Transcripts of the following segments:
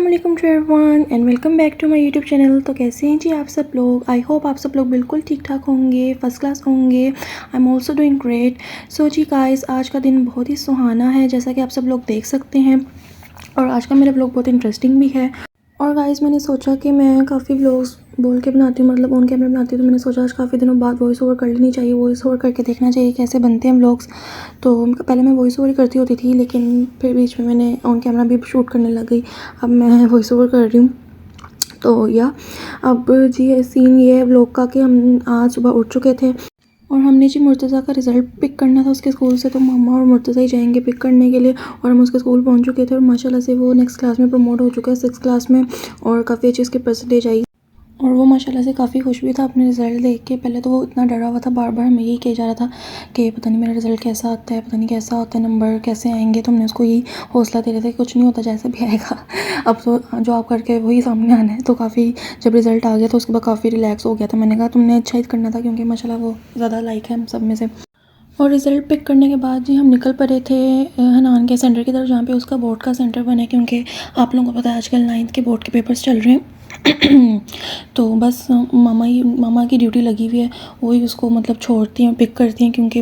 अस्सलाम वालेकुम to everyone and welcome back to my YouTube channel. तो कैसे हैं जी आप सब लोग। आई होप आप सब लोग बिल्कुल ठीक ठाक होंगे, फर्स्ट क्लास होंगे। I am also doing great. So जी गाइस, आज का दिन बहुत ही सुहाना है जैसा कि आप सब लोग देख सकते हैं, और आज का मेरा व्लॉग बहुत इंटरेस्टिंग भी है। और गाइस, मैंने सोचा कि मैं काफ़ी व्लॉग्स बोल के बनाती हूँ, मतलब ऑन कैमरा बनाती हूँ, तो मैंने सोचा आज काफ़ी दिनों बाद वॉइस ओवर कर लेनी चाहिए, वॉइस ओवर करके देखना चाहिए कैसे बनते हैं व्लॉग्स। तो पहले मैं वॉइस ओवर ही करती होती थी, लेकिन फिर बीच में मैंने ऑन कैमरा भी शूट करने लग गई। अब मैं वॉइस ओवर कर रही हूँ। तो या अब जी सीन ये है व्लॉग का कि हम आज सुबह उठ चुके थे और हमने जी मुर्तज़ा का रिज़ल्ट पिक करना था उसके स्कूल से। तो मम्मा और मुर्तज़ा ही जाएंगे पिक करने के लिए, और हम उसके स्कूल पहुंच चुके थे। और माशाल्लाह से वो नेक्स्ट क्लास में प्रमोट हो चुका है, 6th क्लास में, और काफ़ी अच्छी उसकी परसेंटेज आई। और वो माशाल्लाह से काफ़ी खुश भी था अपने रिज़ल्ट देख के। पहले तो वो इतना डरा हुआ था, बार बार हमें यही कहा जा रहा था कि पता नहीं मेरा रिज़ल्ट कैसा आता है, पता नहीं कैसा होता है, नंबर कैसे आएंगे। तो हमने उसको यही हौसला दे रहे थे, कुछ नहीं होता, जैसे भी आएगा अब तो जो आप करके वही सामने आना है। तो काफ़ी जब रिज़ल्ट आ गया तो उसके बाद काफ़ी रिलैक्स हो गया था। मैंने कहा तुमने अच्छा ही करना था, क्योंकि माशाल्लाह वो ज़्यादा लाइक है हम सब में से। और रिज़ल्ट पिक करने के बाद जी हम निकल पड़े थे हनान के सेंटर की तरफ, जहाँ पे उसका बोर्ड का सेंटर बना है, क्योंकि आप लोगों को पता है आजकल 9th के बोर्ड के पेपर्स चल रहे हैं। तो बस मामा की ड्यूटी लगी हुई है, वही उसको मतलब छोड़ती हैं, पिक करती हैं, क्योंकि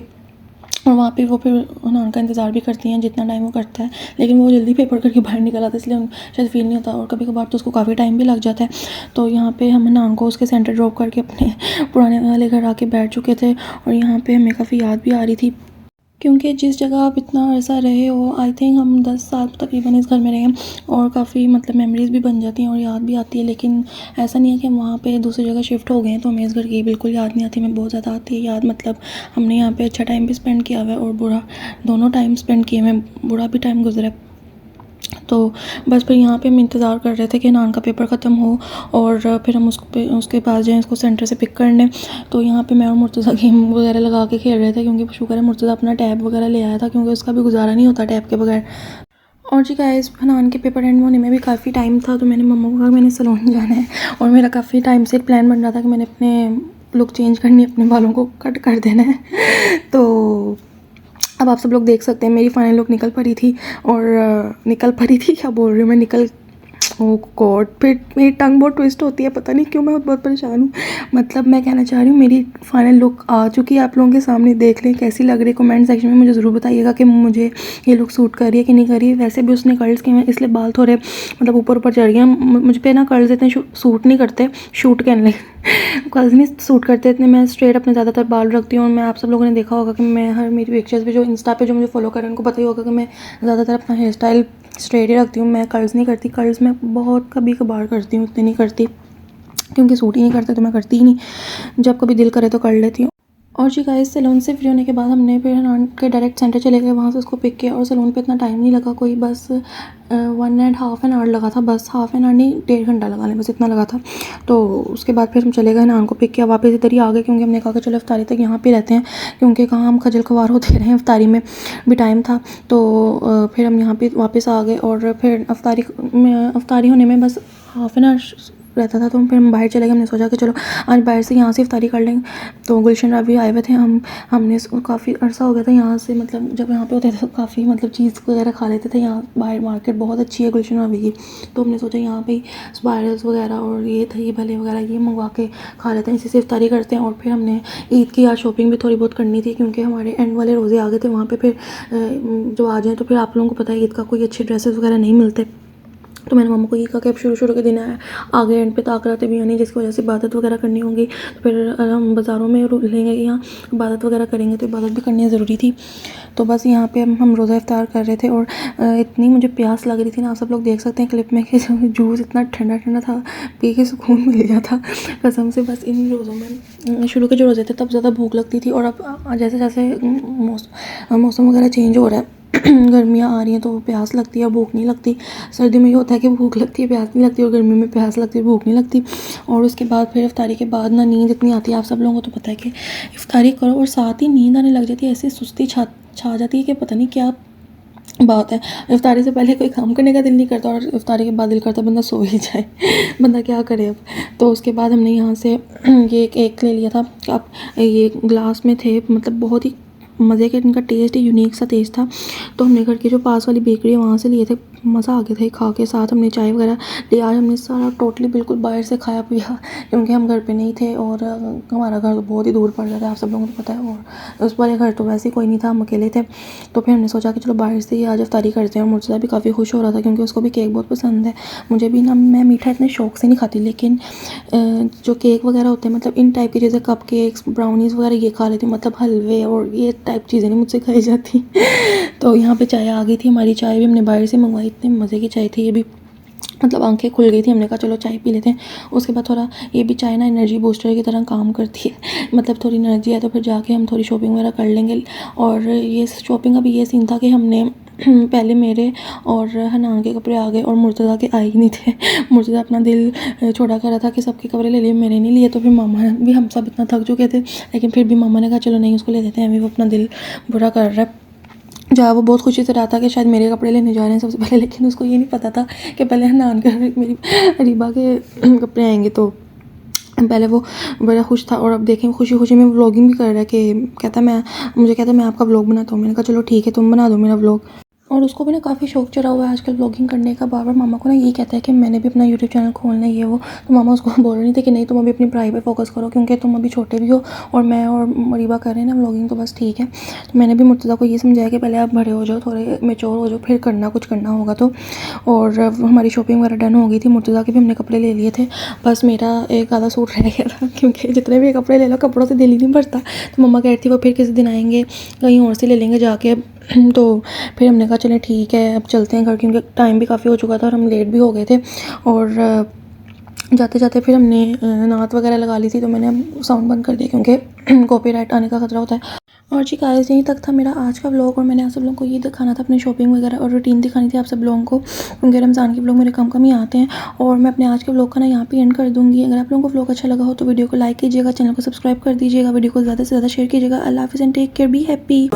और वहाँ पे वो फिर हनान का इंतज़ार भी करती हैं जितना टाइम वो करता है। लेकिन वो जल्दी पेपर करके बाहर निकल आता है, इसलिए शायद फील नहीं होता, और कभी कभार तो उसको काफ़ी टाइम भी लग जाता है। तो यहाँ पे हम हनान को उसके सेंटर ड्रॉप करके अपने पुराने वाले घर आके बैठ चुके थे। और यहाँ पे हमें काफ़ी याद भी आ रही थी, क्योंकि जिस जगह आप इतना अरसा रहे हो, आई थिंक हम 10 साल तकरीबन इस घर में रहे हैं, और काफ़ी मतलब मेमोरीज़ भी बन जाती हैं और याद भी आती है। लेकिन ऐसा नहीं है कि हम वहाँ पे दूसरी जगह शिफ्ट हो गए हैं तो हमें इस घर की बिल्कुल याद नहीं आती। हमें बहुत ज़्यादा आती है याद, मतलब हमने यहाँ पे अच्छा टाइम भी स्पेंड किया हुआ है और बुरा, दोनों टाइम स्पेंड किए हुए, बुरा भी टाइम गुजरा है। तो बस फिर यहाँ पे हम इंतज़ार कर रहे थे कि नान का पेपर ख़त्म हो और फिर हम उसके पास जाएँ, उसको सेंटर से पिक करने। तो यहाँ पे मैं और मुर्तज़ा गेम वगैरह लगा के खेल रहे थे, क्योंकि शुक्र है मुर्तज़ा अपना टैब वगैरह ले आया था, क्योंकि उसका भी गुजारा नहीं होता टैब के बगैर। और जी गाइस, हनान के पेपर एंड होने में भी काफ़ी टाइम था, तो मैंने मम्मा को कहा मैंने सैलून जाना है, और मेरा काफ़ी टाइम से एक प्लान बन रहा था कि मैंने अपने लुक चेंज करनी है, अपने बालों को कट कर देना है। तो अब आप सब लोग देख सकते हैं मेरी फाइनल लुक निकल पड़ी थी, और निकल पड़ी थी क्या बोल रही हूँ मैं, निकल, ओ गॉड, फिर मेरी टंग बहुत ट्विस्ट होती है, पता नहीं क्यों, मैं बहुत परेशान हूँ। मतलब मैं कहना चाह रही हूँ मेरी फाइनल लुक आ चुकी है, आप लोगों के सामने देख लें कैसी लग रही है। कमेंट सेक्शन में मुझे ज़रूर बताइएगा कि मुझे ये लुक सूट कर रही है कि नहीं कर रही है। वैसे भी उसने कर्ल्स किए हैं, इसलिए बाल थोड़े मतलब ऊपर ऊपर चढ़ गए। मुझ पे ना कर्ल्स इतने सूट नहीं करते, शूट कहने लगे, कर्ल्स नहीं सूट करते इतने। मैं स्ट्रेट अपने ज़्यादातर बाल रखती हूँ, और मैं आप सब लोगों ने देखा होगा कि मैं हर मेरी पिक्चर्स पे जो इंस्टा पे जो मुझे फॉलो करें उनको पता ही होगा कि मैं ज़्यादातर अपना हेयर स्टाइल स्ट्रेट ही रखती हूँ। मैं कर्ल्स नहीं करती, कर्ल्स मैं बहुत कभी कभार करती हूँ, इतनी नहीं करती, क्योंकि सूट ही नहीं करते तो मैं करती ही नहीं, जब कभी दिल करे तो कर लेती हूँ। और जी गाइस, सैलून से फ्री होने के बाद हमने फिर हनान के डायरेक्ट सेंटर चले गए, वहाँ से उसको पिक किया। और सैलून पे इतना टाइम नहीं लगा कोई, बस 1.5 लगा था, बस हाफ एन आवर नहीं, 1.5 घंटा लगा लें, बस इतना लगा था। तो उसके बाद फिर हम चले गए, हनान को पिक किया, वापस इधर ही आ गए, क्योंकि हमने कहा कि चलो इफ्तारी तक यहाँ पे रहते हैं, क्योंकि कहाँ हम खजल खवार होते रहे, इफ्तारी में भी टाइम था। तो फिर हम यहाँ पे वापस आ गए, और फिर इफ्तारी होने में बस हाफ एन आवर रहता था। तो फिर हम बाहर चले गए, हमने सोचा कि चलो आज बाहर से यहाँ से इफ्तारी कर लेंगे। तो गुलशन रावी आए हुए थे, हमने काफ़ी अरसा हो गया था यहाँ से, मतलब जब यहाँ पे होते थे तो काफ़ी मतलब चीज़ वगैरह खा लेते थे। यहाँ बाहर मार्केट बहुत अच्छी है गुलशन रावी की, तो हमने सोचा यहाँ पे स्पायरल्स वगैरह और ये दही भले वगैरह ये मंगवा के खा लेते हैं, इसी से इफ्तारी करते हैं। और फिर हमने ईद की यार शॉपिंग भी थोड़ी बहुत करनी थी, क्योंकि हमारे एंड वाले रोज़े आ गए थे। वहाँ पर फिर जो आ जाएँ तो फिर आप लोगों को पता है ईद का कोई अच्छे ड्रेसेस वगैरह नहीं मिलते। तो मैंने मम्मा को ये कहा कि अब शुरू के दिन आगे एंड पे ताकराते भी नहीं, जिसकी वजह से इबादत वगैरह करनी होगी। तो फिर हम बाज़ारों में लेंगे कि यहाँ इबादत वगैरह करेंगे, तो इबादत भी करनी ज़रूरी थी। तो बस यहाँ पे हम रोज़ा इफ्तार कर रहे थे, और इतनी मुझे प्यास लग रही थी ना, आप सब लोग देख सकते हैं क्लिप में कि जूस इतना ठंडा ठंडा था, पी के सुकून मिल गया था कसम से। बस इन रोज़ों में शुरू के जो रोज़े थे तब ज़्यादा भूख लगती थी, और अब जैसे जैसे मौसम वगैरह चेंज हो रहा है, गर्मियाँ आ रही हैं, तो प्यास लगती है, भूख नहीं लगती। सर्दियों में ये होता है कि भूख लगती है, प्यास नहीं लगती, और गर्मी में प्यास लगती है, भूख नहीं लगती। और उसके बाद फिर इफ्तारी के बाद ना नींद इतनी आती है, आप सब लोगों को तो पता है कि इफ्तारी करो और साथ ही नींद आने लग जाती है, ऐसी सुस्ती छा जाती है कि पता नहीं क्या बात है। इफ्तारी से पहले कोई काम करने का दिल नहीं करता, और इफ्तारी के बाद दिल करता बंदा सो ही जाए बंदा क्या करे अब। तो उसके बाद हमने यहाँ से ये केक ले लिया था। अब ये ग्लास में थे, मतलब बहुत ही मज़े के, इनका टेस्ट ही यूनिक सा टेस्ट था। तो हमने घर के जो पास वाली बेकरी है वहाँ से लिए थे, मज़ा आ गया था खा के। साथ हमने चाय वगैरह लिया। आज हमने सारा टोटली बिल्कुल बाहर से खाया पिया, क्योंकि हम घर पे नहीं थे और हमारा घर तो बहुत ही दूर पड़ रहा था, आप सब लोगों को पता है। और उस वाले घर तो वैसे ही कोई नहीं था, हम अकेले थे। तो फिर हमने सोचा कि चलो बाहर से ही आज इफ्तारी करते हैं। और मुर्तज़ा भी काफ़ी खुश हो रहा था क्योंकि उसको भी केक बहुत पसंद है। मुझे भी ना, मैं मीठा इतने शौक से नहीं खाती, लेकिन जो केक वगैरह होते हैं, मतलब इन टाइप की चीज़ें, कप केक्स, ब्राउनीज़ वगैरह ये खा लेती हूँ, मतलब हलवे और ये टाइप चीज़ें नहीं मुझसे खाई जाती। तो यहाँ पे चाय आ गई थी हमारी। चाय भी हमने बाहर से मंगवाई, इतने मज़े की चाय थी ये भी, मतलब आंखें खुल गई थी। हमने कहा चलो चाय पी लेते हैं। उसके बाद थोड़ा ये भी चाय ना एनर्जी बूस्टर की तरह काम करती है, मतलब थोड़ी एनर्जी है तो फिर जाके हम थोड़ी शॉपिंग वगैरह कर लेंगे। और ये शॉपिंग का भी ये सीन था कि हमने पहले मेरे और हनान के कपड़े आ गए और मुर्तज़ा के आए ही नहीं थे। मुर्तज़ा अपना दिल छोटा कर रहा था कि सबके कपड़े ले लिए, मेरे नहीं लिए। तो फिर मामा भी, हम सब इतना थक चुके थे, लेकिन फिर भी मामा ने कहा चलो नहीं, उसको ले देते हैं, अभी वो अपना दिल बुरा कर रहा है। जहाँ वो बहुत खुशी से रहा था कि शायद मेरे कपड़े लेने जा रहे हैं सबसे पहले, लेकिन उसको ये नहीं पता था कि पहले हनान के मेरी रीबा के कपड़े आएंगे। तो पहले वो बड़ा खुश था और अब देखें खुशी खुशी में व्लॉगिंग भी कर रहा है कि मुझे कहता है मैं आपका व्लॉग बनाता हूँ। मैंने कहा चलो ठीक है, तुम बना दो मेरा व्लॉग। और उसको भी ना काफ़ी शौक चढ़ा हुआ है आजकल व्लॉगिंग करने का। बार बार मामा को ना यही कहता है कि मैंने भी अपना यूट्यूब चैनल खोलना है ये वो। तो मामा उसको बोल रही थी कि नहीं, तुम अभी अपनी पढ़ाई पे फोकस करो, क्योंकि तुम अभी छोटे भी हो और मैं और मरीबा कर रहे हैं ना व्लॉगिंग, तो बस ठीक है। तो मैंने भी मुर्तज़ा को ये समझाया कि पहले आप बड़े हो जाओ, थोड़े मेच्योर हो जाओ, फिर कुछ करना होगा। तो और हमारी शॉपिंग वगैरह डन हो गई थी। मुर्तज़ा के भी हमने कपड़े ले लिए थे, बस मेरा एक आधा सूट रह गया था, क्योंकि जितने भी कपड़े ले लो कपड़ों से दिल ही नहीं भरता। तो मम्मा कह रही थी वो फिर किसी दिन आएंगे, कहीं और से ले लेंगे जाके। तो फिर हमने कहा चलें ठीक है, अब चलते हैं घर, क्योंकि टाइम भी काफ़ी हो चुका था और हम लेट भी हो गए थे। और जाते जाते फिर हमने नात वगैरह लगा ली थी, तो मैंने साउंड बंद कर दिया क्योंकि कॉपीराइट आने का खतरा होता है। और जी गाइस, यहीं तक था मेरा आज का व्लॉग। और मैंने आप सब लोगों को ये दिखाना था, अपनी शॉपिंग वगैरह और रूटीन दिखानी थी आप सब लोगों को, क्योंकि रमज़ान के व्लॉग मेरे कम ही आते हैं। और मैं अपने आज के व्लॉग का ना यहाँ पे एंड कर दूँगी। अगर आप लोगों को व्लॉग अच्छा लगा हो तो वीडियो को लाइक कीजिएगा, चैनल को सब्सक्राइब कर दीजिएगा, वीडियो को ज़्यादा से ज़्यादा शेयर कीजिएगा। अल्लाह हाफ़िज़ and take care, be happy.